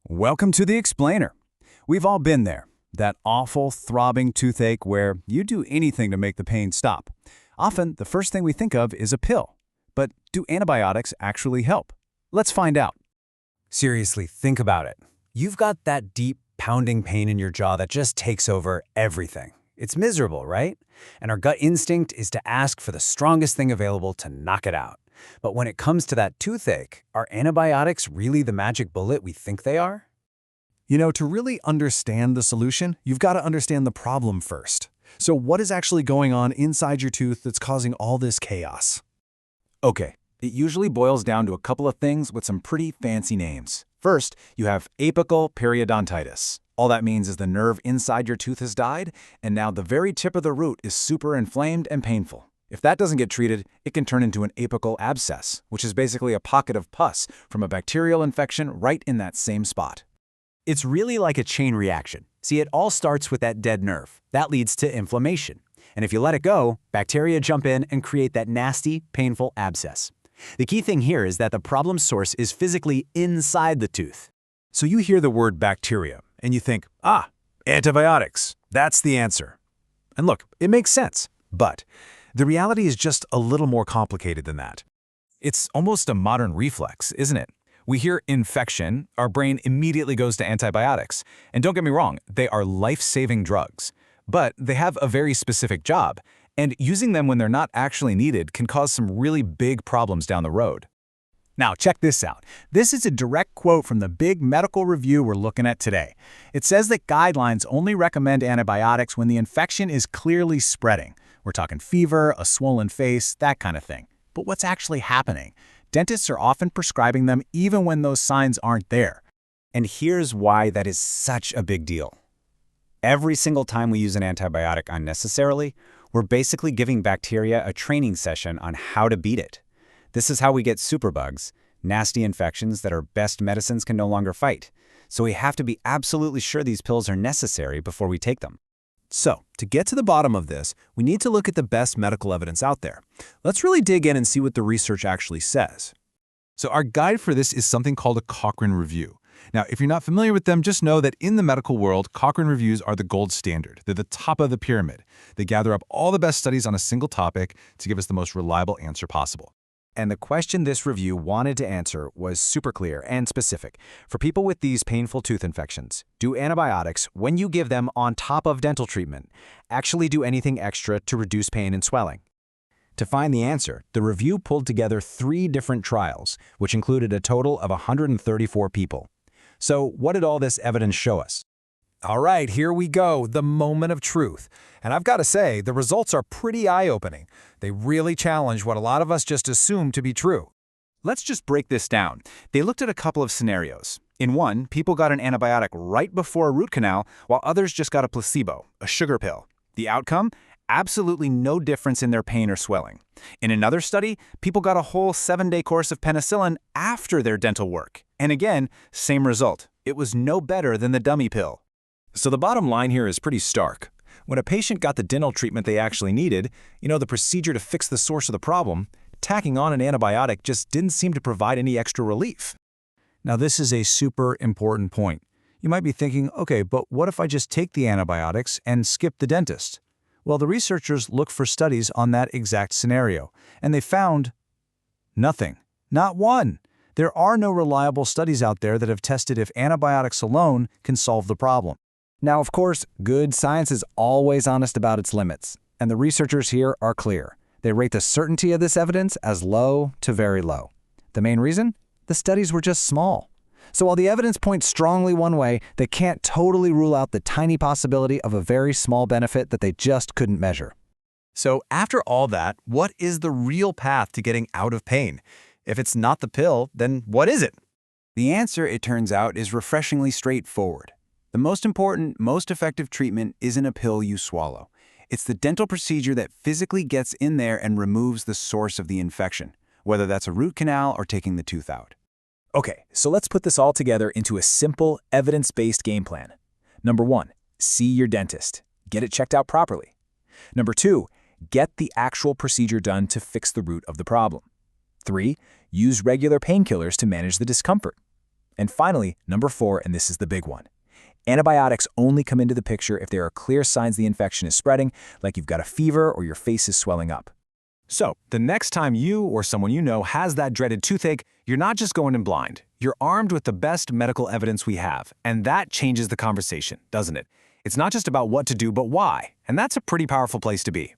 Welcome to the Explainer. We've all been there. That awful, throbbing toothache where you do anything to make the pain stop. Often, the first thing we think of is a pill. But do antibiotics actually help? Let's find out. Seriously, think about it. You've got that deep, pounding pain in your jaw that just takes over everything. It's miserable, right? And our gut instinct is to ask for the strongest thing available to knock it out. But when it comes to that toothache, are antibiotics really the magic bullet we think they are? You know, to really understand the solution, you've got to understand the problem first. So what is actually going on inside your tooth that's causing all this chaos? Okay, it usually boils down to a couple of things with some pretty fancy names. First, you have apical periodontitis. All that means is the nerve inside your tooth has died, and now the very tip of the root is super inflamed and painful. If that doesn't get treated, it can turn into an apical abscess, which is basically a pocket of pus from a bacterial infection right in that same spot. It's really like a chain reaction. See, it all starts with that dead nerve. That leads to inflammation. And if you let it go, bacteria jump in and create that nasty, painful abscess. The key thing here is that the problem source is physically inside the tooth. So you hear the word bacteria, and you think, antibiotics, that's the answer. And look, it makes sense, but the reality is just a little more complicated than that. It's almost a modern reflex, isn't it? We hear infection, our brain immediately goes to antibiotics. And don't get me wrong, they are life-saving drugs. But they have a very specific job, and using them when they're not actually needed can cause some really big problems down the road. Now, check this out. This is a direct quote from the big medical review we're looking at today. It says that guidelines only recommend antibiotics when the infection is clearly spreading. We're talking fever, a swollen face, that kind of thing. But what's actually happening? Dentists are often prescribing them even when those signs aren't there. And here's why that is such a big deal. Every single time we use an antibiotic unnecessarily, we're basically giving bacteria a training session on how to beat it. This is how we get superbugs, nasty infections that our best medicines can no longer fight. So we have to be absolutely sure these pills are necessary before we take them. So, to get to the bottom of this, we need to look at the best medical evidence out there. Let's really dig in and see what the research actually says. So our guide for this is something called a Cochrane review. Now, if you're not familiar with them, just know that in the medical world, Cochrane reviews are the gold standard. They're the top of the pyramid. They gather up all the best studies on a single topic to give us the most reliable answer possible. And the question this review wanted to answer was super clear and specific. For people with these painful tooth infections, do antibiotics, when you give them on top of dental treatment, actually do anything extra to reduce pain and swelling? To find the answer, the review pulled together 3 different trials, which included a total of 134 people. So what did all this evidence show us? All right, here we go, the moment of truth. And I've got to say, the results are pretty eye-opening. They really challenge what a lot of us just assume to be true. Let's just break this down. They looked at a couple of scenarios. In one, people got an antibiotic right before a root canal, while others just got a placebo, a sugar pill. The outcome? Absolutely no difference in their pain or swelling. In another study, people got a whole 7-day course of penicillin after their dental work. And again, same result. It was no better than the dummy pill. So the bottom line here is pretty stark. When a patient got the dental treatment they actually needed, the procedure to fix the source of the problem, tacking on an antibiotic just didn't seem to provide any extra relief. Now, this is a super important point. You might be thinking, okay, but what if I just take the antibiotics and skip the dentist? Well, the researchers looked for studies on that exact scenario, and they found nothing. Not one. There are no reliable studies out there that have tested if antibiotics alone can solve the problem. Now, of course, good science is always honest about its limits, and the researchers here are clear. They rate the certainty of this evidence as low to very low. The main reason? The studies were just small. So while the evidence points strongly one way, they can't totally rule out the tiny possibility of a very small benefit that they just couldn't measure. So after all that, what is the real path to getting out of pain? If it's not the pill, then what is it? The answer, it turns out, is refreshingly straightforward. The most important, most effective treatment isn't a pill you swallow. It's the dental procedure that physically gets in there and removes the source of the infection, whether that's a root canal or taking the tooth out. Okay, so let's put this all together into a simple, evidence-based game plan. Number 1, see your dentist. Get it checked out properly. Number 2, get the actual procedure done to fix the root of the problem. 3, use regular painkillers to manage the discomfort. And finally, number 4, and this is the big one. Antibiotics only come into the picture if there are clear signs the infection is spreading, like you've got a fever or your face is swelling up. So, the next time you or someone you know has that dreaded toothache, you're not just going in blind. You're armed with the best medical evidence we have, and that changes the conversation, doesn't it? It's not just about what to do, but why, and that's a pretty powerful place to be.